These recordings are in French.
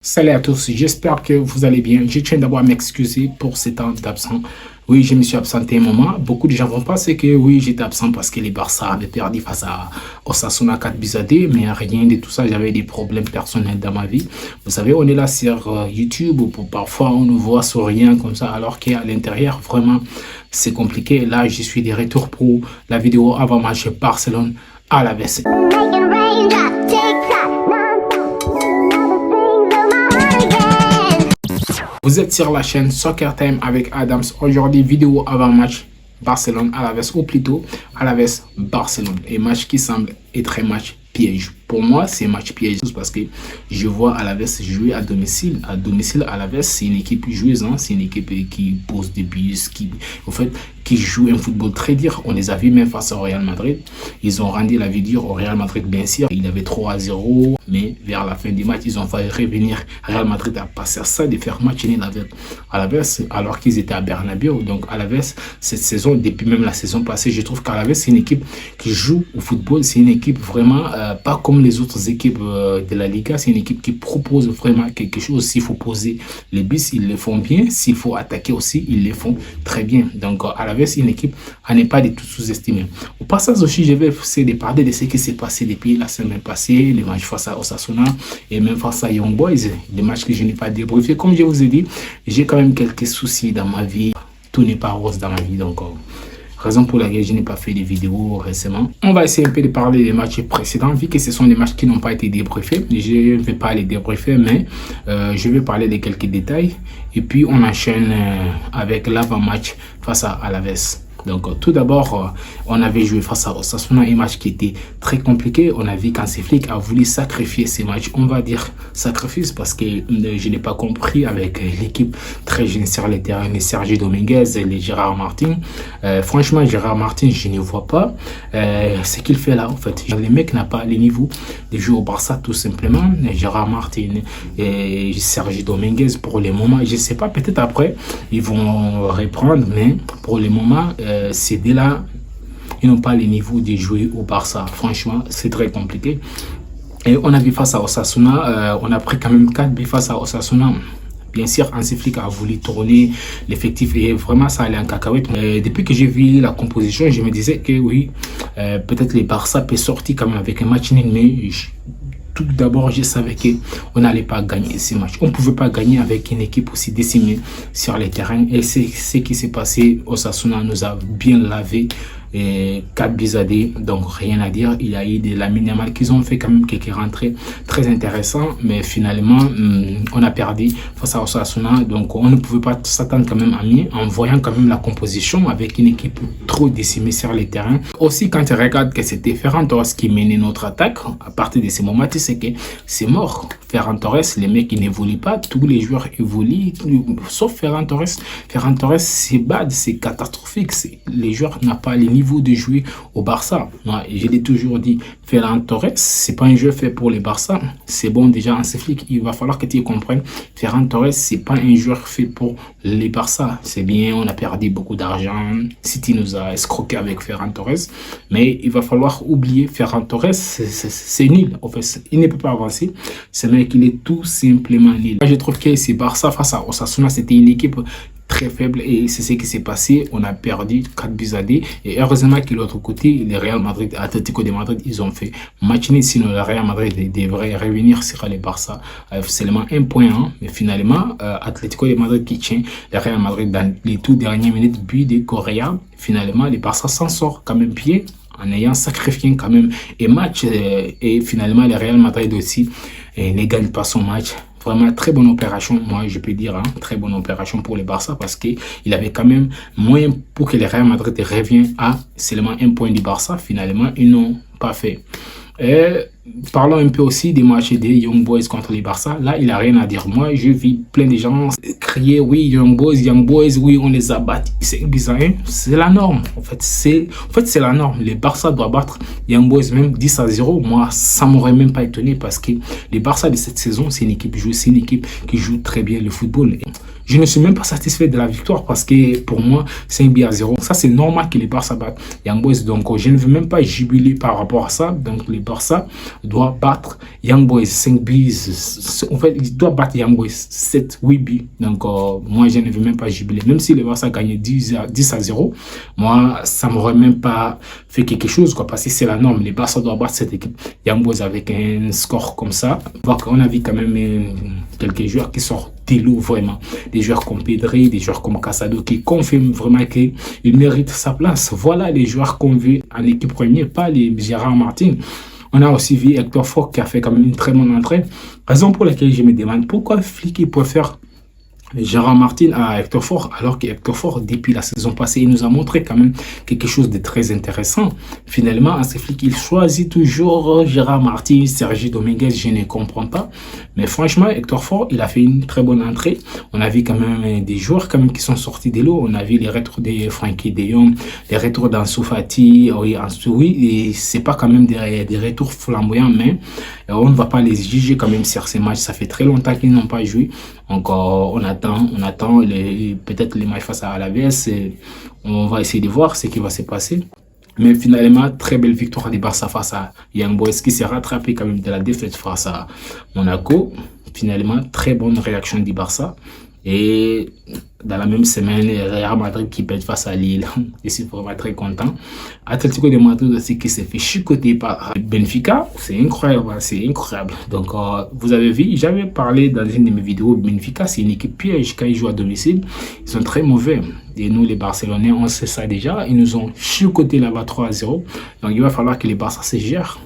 Salut à tous, j'espère que vous allez bien. Je tiens d'abord à m'excuser pour ces temps d'absent. Oui, je me suis absenté un moment. Beaucoup de gens vont penser que oui, j'étais absent parce que les Barça avaient perdu face à Osasuna 4-2, mais rien de tout ça. J'avais des problèmes personnels dans ma vie. Vous savez, on est là sur YouTube, où parfois on nous voit souriant comme ça, alors qu'à l'intérieur, vraiment, c'est compliqué. Là, je suis de retour pour la vidéo avant match Barcelone à la VC. Vous êtes sur la chaîne Soccer Time avec Adams. Aujourd'hui, vidéo avant-match Barcelone Alaves, ou plutôt Alaves Barcelone. Et match qui semble être un match piège. Pour moi, c'est un match piège parce que je vois Alaves jouer à domicile. À domicile, Alaves, c'est une équipe joueuse, hein? C'est une équipe qui pose des buts, qui joue un football très dur. On les a vus même face au Real Madrid. Ils ont rendu la vie dure au Real Madrid, bien sûr. Il avait 3-0, mais vers la fin du match, ils ont failli revenir. Real Madrid a passé ça de faire match nul avec Alaves alors qu'ils étaient à Bernabéu. Donc Alaves, cette saison, depuis même la saison passée, je trouve qu'Alaves, c'est une équipe qui joue au football. C'est une équipe vraiment pas comme les autres équipes de la Liga. C'est une équipe qui propose vraiment quelque chose. S'il faut poser les buts, ils le font bien. S'il faut attaquer aussi, ils le font très bien. Donc Alaves, c'est une équipe à ne pas du tout sous-estimer. Au passage aussi, je vais essayer de parler de ce qui s'est passé depuis la semaine passée, les matchs face à Osasuna et même face à Young Boys, des matchs que je n'ai pas débriefés. Comme je vous ai dit, j'ai quand même quelques soucis dans ma vie. Tout n'est pas rose dans ma vie, donc raison pour laquelle je n'ai pas fait de vidéos récemment. On va essayer un peu de parler des matchs précédents, vu que ce sont des matchs qui n'ont pas été débriefés. Je ne vais pas les débriefer, mais je vais parler de quelques détails. Et puis on enchaîne avec l'avant-match face à Alaves. Donc tout d'abord, on avait joué face à Osasuna, un match qui était très compliqué. On a vu qu'Hansi Flick a voulu sacrifier ces matchs. On va dire sacrifice parce que je n'ai pas compris avec l'équipe très jeune sur le terrain, les Sergi Dominguez et les Gérard Martin. Franchement, Gérard Martin, je ne vois pas ce qu'il fait là. En fait, le mec n'a pas le niveau de jouer au Barça tout simplement. Gérard Martin et Sergi Dominguez pour le moment, je ne sais pas, peut-être après ils vont reprendre, mais pour le moment, ces deux-là, ils n'ont pas le niveau de jouer au Barça. Franchement, c'est très compliqué. Et on a vu face à Osasuna, on a pris quand même 4 buts face à Osasuna. Bien sûr, Hansi Flick a voulu tourner l'effectif et vraiment ça allait en cacahuète. Mais depuis que j'ai vu la composition, je me disais que oui, peut-être les Barça peut sortir quand même avec un match nul, mais tout d'abord, je savais qu'on n'allait pas gagner ce match. On ne pouvait pas gagner avec une équipe aussi décimée sur les terrains. Et c'est ce qui s'est passé. Osasuna nous a bien lavé. Et 4 buts à 2, donc rien à dire. Il y a eu de la minimale qu'ils ont fait quand même quelques rentrées très intéressantes, mais finalement on a perdu face à Osasuna, donc on ne pouvait pas s'attendre quand même à mieux en voyant quand même la composition avec une équipe trop décimée sur les terrains. Aussi, quand tu regardes que c'était Ferran Torres qui menait notre attaque, à partir de ce moment tu sais que c'est mort. Ferran Torres, les mecs ils n'évoluent pas, tous les joueurs évoluent sauf Ferran Torres. Ferran Torres, c'est bad, c'est catastrophique, les joueurs n'ont pas les niveau de jouer au Barça. Moi, je l'ai toujours dit, Ferran Torres, c'est pas un jeu fait pour les Barça. C'est bon, déjà, Hansi Flick, il va falloir que tu comprennes. Ferran Torres, c'est pas un joueur fait pour les Barça. C'est bien, on a perdu beaucoup d'argent. City nous a escroqué avec Ferran Torres. Mais il va falloir oublier Ferran Torres, c'est nul. En fait, il ne peut pas avancer. Ce mec, il est tout simplement nul. Moi, je trouve que c'est Barça face à Osasuna, c'était une équipe très faible et c'est ce qui s'est passé. On a perdu 4 buts à 2 et heureusement que l'autre côté, le Real Madrid, Atlético de Madrid, ils ont fait match nul. Sinon le Real Madrid devrait revenir sur les Barça seulement un point, hein. Mais finalement Atlético de Madrid qui tient le Real Madrid dans les tout dernières minutes, but de Correa. Finalement les Barça s'en sort quand même bien en ayant sacrifié quand même un match et finalement le Real Madrid aussi ne gagne pas son match. Vraiment très bonne opération, moi je peux dire, hein, très bonne opération pour les Barça parce qu'il avait quand même moyen pour que le Real Madrid revienne à seulement un point du Barça. Finalement, ils n'ont pas fait. Et parlons un peu aussi des matchs des Young Boys contre les Barça. Là, il n'a rien à dire. Moi, je vis plein de gens crier oui, Young Boys, oui, on les a battus. C'est bizarre, hein? C'est la norme. En fait, c'est la norme. Les Barça doivent battre Young Boys même 10-0. Moi, ça m'aurait même pas étonné parce que les Barça de cette saison, c'est une équipe qui joue très bien le football. Je ne suis même pas satisfait de la victoire parce que pour moi, c'est 1-0. Ça, c'est normal que les Barça battent Young Boys. Donc, je ne veux même pas jubiler par rapport à ça. Donc, les Barça doit battre Young Boys 5 buts. En fait, il doit battre Young Boys 7-8 buts. Donc, moi, je ne veux même pas jubiler. Même si le Barça a gagné 10-0, moi, ça ne m'aurait même pas fait quelque chose, quoi, parce que c'est la norme. Le Barça doit battre cette équipe Young Boys avec un score comme ça. On a vu quand même quelques joueurs qui sortent des lots, vraiment. Des joueurs comme Pedri, des joueurs comme Casado qui confirment vraiment qu'il mérite sa place. Voilà les joueurs qu'on veut en équipe première, pas les Gérard Martin. On a aussi vu Hector Ford qui a fait quand même une très bonne entrée. Raison pour laquelle je me demande pourquoi Flick préfère Gérard Martin à Hector Ford, alors que Hector Ford, depuis la saison passée, il nous a montré quand même quelque chose de très intéressant. Finalement, Hansi Flick, il choisit toujours Gérard Martin, Sergi Dominguez, je ne comprends pas. Mais franchement, Hector Ford, il a fait une très bonne entrée. On a vu quand même des joueurs quand même qui sont sortis de l'eau. On a vu les retours de Frenkie de Jong, les retours d'Ansu Fati, oui, et c'est pas quand même des retours flamboyants, mais on ne va pas les juger quand même sur ces matchs. Ça fait très longtemps qu'ils n'ont pas joué. Donc, on attend peut-être les matchs face à Alaves. On va essayer de voir ce qui va se passer. Mais finalement, très belle victoire du Barça face à Young Boys qui s'est rattrapé quand même de la défaite face à Monaco. Finalement, très bonne réaction du Barça. Et dans la même semaine, Real Madrid qui perd face à Lille. Je suis vraiment très content. Atlético de Madrid aussi qui s'est fait chicoter par Benfica. C'est incroyable, c'est incroyable. Donc, vous avez vu, j'avais parlé dans une de mes vidéos, Benfica, c'est une équipe piège quand ils jouent à domicile. Ils sont très mauvais. Et nous, les Barcelonais, on sait ça déjà. Ils nous ont chicoté là-bas 3-0. Donc, il va falloir que les Barça se gèrent.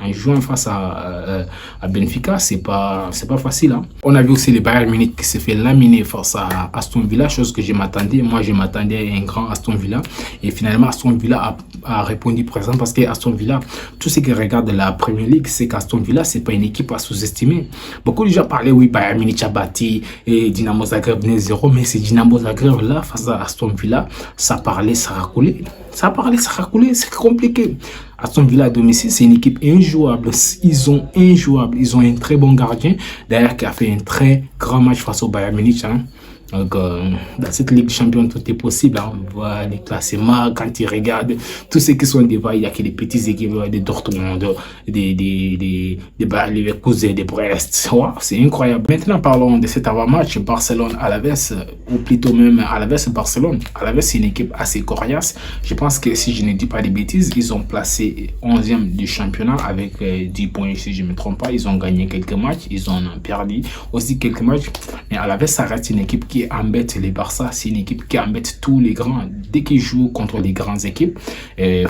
En jouant face à Benfica, c'est pas facile. Hein. On a vu aussi le Bayern Munich qui s'est fait laminer face à Aston Villa, chose que je m'attendais. Moi, je m'attendais à un grand Aston Villa. Et finalement, Aston Villa a répondu présent parce que Aston Villa, tout ce qui regarde la Premier League, c'est qu'Aston Villa, c'est pas une équipe à sous-estimer. Beaucoup de gens parlaient, oui, Bayern Munich a battu et Dynamo Zagreb 0, mais c'est Dynamo Zagreb là, face à Aston Villa, ça parlait, ça racolait. Ça parlait, ça racolait, c'est compliqué. Aston Villa à domicile, c'est une équipe injouable. Ils sont injouables. Ils ont un très bon gardien, d'ailleurs, qui a fait un très grand match face au Bayern Munich. Hein. Donc, dans cette Ligue des Champions, tout est possible. Hein. On voit les classements, quand ils regardent, tous ceux qui sont devant, il n'y a que les petites équipes, des Dortmund, des Bayer Leverkusen, des Brest. Wow, c'est incroyable. Maintenant, parlons de cet avant-match Barcelone-Alaves, ou plutôt même Alaves-Barcelone. Alaves, c'est une équipe assez coriace. Je pense que si je ne dis pas de bêtises, ils ont placé 11e du championnat avec 10 points, si je ne me trompe pas. Ils ont gagné quelques matchs, ils ont perdu aussi quelques matchs. Mais Alaves, ça reste une équipe qui embête les Barça, c'est une équipe qui embête tous les grands. Dès qu'ils jouent contre les grandes équipes, et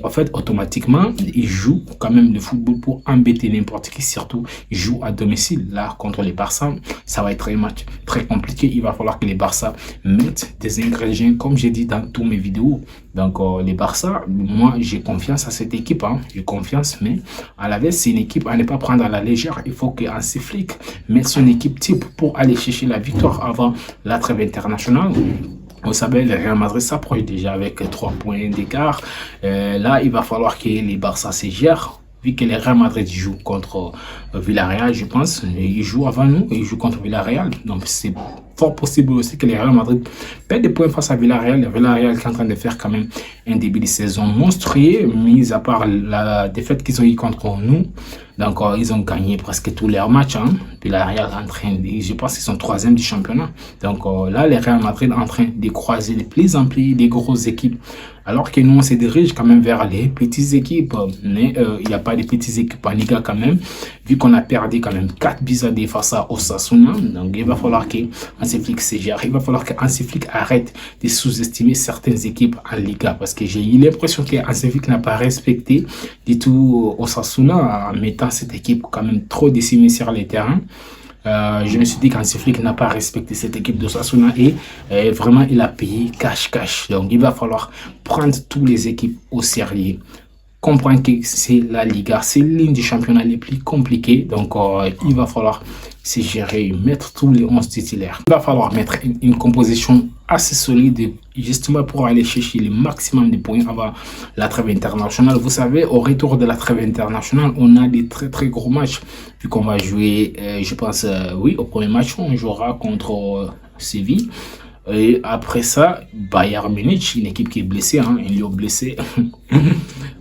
en fait, automatiquement, ils jouent quand même le football pour embêter n'importe qui, surtout ils jouent à domicile. Là, contre les Barça, ça va être un match très compliqué. Il va falloir que les Barça mettent des ingrédients, comme j'ai dit dans toutes mes vidéos. Donc, les Barça, moi, j'ai confiance à cette équipe. Hein. J'ai confiance, mais à la veste, c'est une équipe à ne pas prendre à la légère. Il faut que Hansi Flick mette son équipe type pour aller chercher la victoire avant la trêve internationale. Vous savez, le Real Madrid s'approche déjà avec 3 points d'écart. Là, il va falloir que les Barça se gèrent. Vu que le Real Madrid joue contre Villarreal, je pense, ils jouent avant nous, ils jouent contre Villarreal. Donc, c'est fort possible aussi que le Real Madrid perde des points face à Villarreal. Le Villarreal qui est en train de faire quand même un début de saison monstrueux, mis à part la défaite qu'ils ont eu contre nous. Donc, ils ont gagné presque tous leurs matchs. Hein. Villarreal en train de, je pense qu'ils sont 3e du championnat. Donc, là, le Real Madrid est en train de croiser de plus en plus des grosses équipes. Alors que nous, on se dirige quand même vers les petites équipes. Mais il n'y a pas de petites équipes en Liga quand même. Vu qu'on a perdu quand même 4 buts à 2 face à Osasuna. Donc, il va falloir que Hansi Flick se gère. Il va falloir que Hansi Flick arrête de sous-estimer certaines équipes en Liga. Parce que j'ai eu l'impression que Hansi Flick n'a pas respecté du tout Osasuna en mettant cette équipe quand même trop décimée sur les terrains. Je me suis dit qu'Hansi Flick n'a pas respecté cette équipe d'Osasuna et vraiment il a payé cash. Donc il va falloir prendre toutes les équipes au sérieux. Comprendre que c'est la Liga, c'est l'une des championnats les plus compliqués. Donc il va falloir se gérer, mettre tous les 11 titulaires. Il va falloir mettre une composition assez solide justement pour aller chercher le maximum de points avant la trêve internationale. Vous savez, au retour de la trêve internationale, on a des très gros matchs. Vu qu'on va jouer, je pense, oui, au premier match, on jouera contre Séville. Et après ça, Bayern Munich, une équipe qui est blessée, hein, ils l'ont blessé.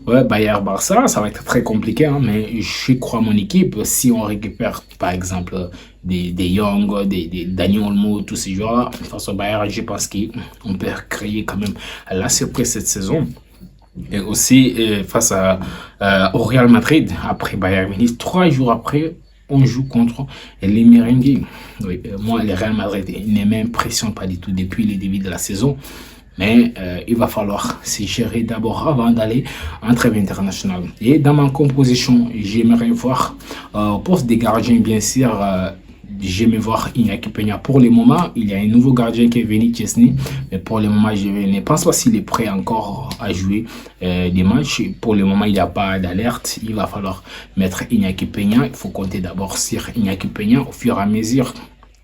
Ouais, Bayern-Barça, ça va être très compliqué, hein, mais je crois mon équipe. Si on récupère, par exemple, des Young, des Dani Olmo, tous ces joueurs-là, face au Bayern, je pense qu'on peut créer quand même la surprise cette saison. Et aussi face au Real Madrid, après Bayern Munich, 3 jours après, on joue contre les Merengues. Oui, moi, le Real Madrid ne m'impressionne pas du tout depuis le début de la saison. Mais il va falloir se gérer d'abord avant d'aller en trêve internationale. Et dans ma composition, j'aimerais voir au poste des gardiens, bien sûr, j'aimerais voir Iñaki Peña. Pour le moment, il y a un nouveau gardien qui est venu, Chesney. Mais pour le moment, je ne pense pas s'il est prêt encore à jouer des matchs. Pour le moment, il n'y a pas d'alerte. Il va falloir mettre Iñaki Peña. Il faut compter d'abord sur Iñaki Peña au fur et à mesure.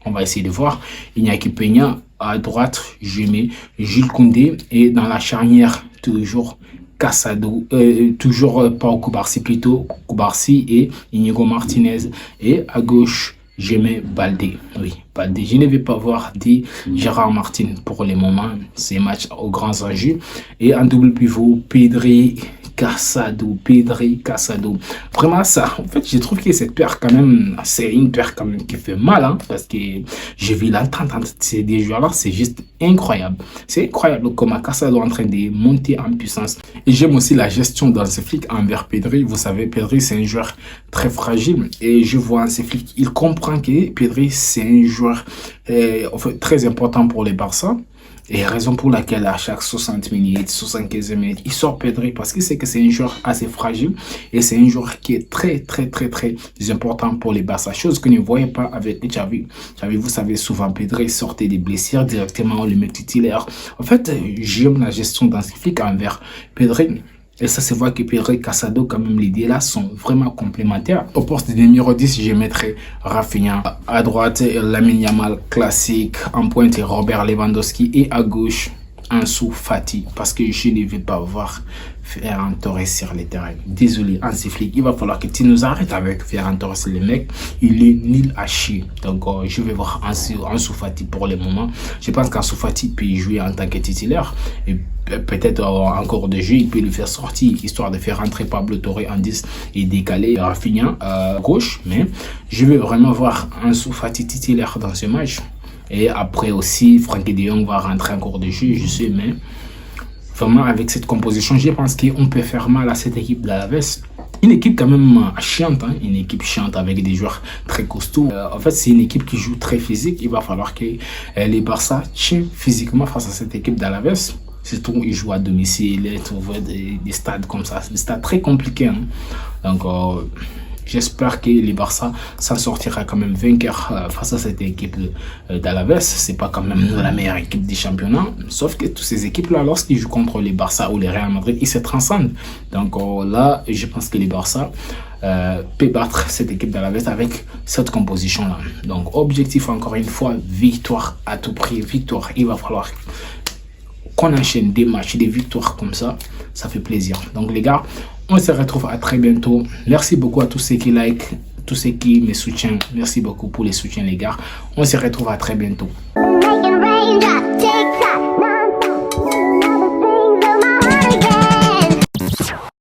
On va essayer de voir. Iñaki Peña, à droite, je mets Jules Koundé. Et dans la charnière, toujours Casado, toujours Pau Cubarsí plutôt, Cubarsí et Inigo Martinez. Et à gauche, je mets Baldé. Oui, Baldé. Je ne vais pas voir dit Gérard Martin pour le moment. C'est match aux grands enjeux. Et en double pivot, Pedri, Casado. Vraiment ça, en fait, je trouve que cette paire quand même, c'est une paire quand même qui fait mal, hein, parce que j'ai vu l'entente entre ces deux joueurs-là, c'est juste incroyable. C'est incroyable comment Casado est en train de monter en puissance. Et j'aime aussi la gestion d'Hansi Flick envers Pedri. Vous savez, Pedri, c'est un joueur très fragile. Et je vois Hansi Flick, il comprend que Pedri, c'est un joueur en fait, très important pour les Barça. Et raison pour laquelle à chaque 60 minutes, 75 minutes, il sort Pedri parce qu'il sait que c'est un joueur assez fragile et c'est un joueur qui est très important pour les Barça. Chose que ne voyez pas avec Xavi. Xavi, vous savez, souvent Pedri sortait des blessures directement, on le met titulaire. En fait, j'aime la gestion d'Hansi Flick envers Pedri. Et ça se voit que Pedri et Casado, quand même, les deux là sont vraiment complémentaires. Au poste de numéro 10, je mettrai Rafinha. À droite, Lamine Yamal classique. En pointe, Robert Lewandowski. Et à gauche, Ansu Fati. Parce que je ne vais pas voir Ferran Torres sur le terrain. Désolé, Hansi Flick, il va falloir que tu nous arrêtes avec Ferran Torres. Le mec, il est nul à chier. Donc, je vais voir Ansu Fati pour le moment. Je pense qu'Ansu Fati peut jouer en tant que titulaire. Et peut-être encore de jeu, il peut le faire sortir, histoire de faire rentrer Pablo Torre en 10 et décaler Rafinha à gauche. Mais je vais vraiment voir Ansu Fati titulaire dans ce match. Et après aussi, Frenkie de Jong va rentrer en cours de jeu, je sais, mais vraiment avec cette composition, je pense qu'on peut faire mal à cette équipe d'Alaves. Une équipe quand même chiante, hein? Une équipe chiante avec des joueurs très costauds. En fait, c'est une équipe qui joue très physique. Il va falloir que les Barça tiennent physiquement face à cette équipe d'Alaves. Surtout, ils jouent à domicile, des stades comme ça, des stades très compliqués. Hein? Donc, j'espère que les Barça s'en sortira quand même vainqueur face à cette équipe d'Alaves. C'est pas quand même la meilleure équipe du championnat. Sauf que toutes ces équipes-là, lorsqu'ils jouent contre les Barça ou les Real Madrid, ils se transcendent. Donc là, je pense que les Barça peut battre cette équipe d'Alaves avec cette composition-là. Donc, objectif, encore une fois, victoire à tout prix. Victoire, il va falloir qu'on enchaîne des matchs, des victoires comme ça fait plaisir. Donc les gars, on se retrouve à très bientôt. Merci beaucoup à tous ceux qui like, tous ceux qui me soutiennent. Merci beaucoup pour les soutiens les gars. On se retrouve à très bientôt.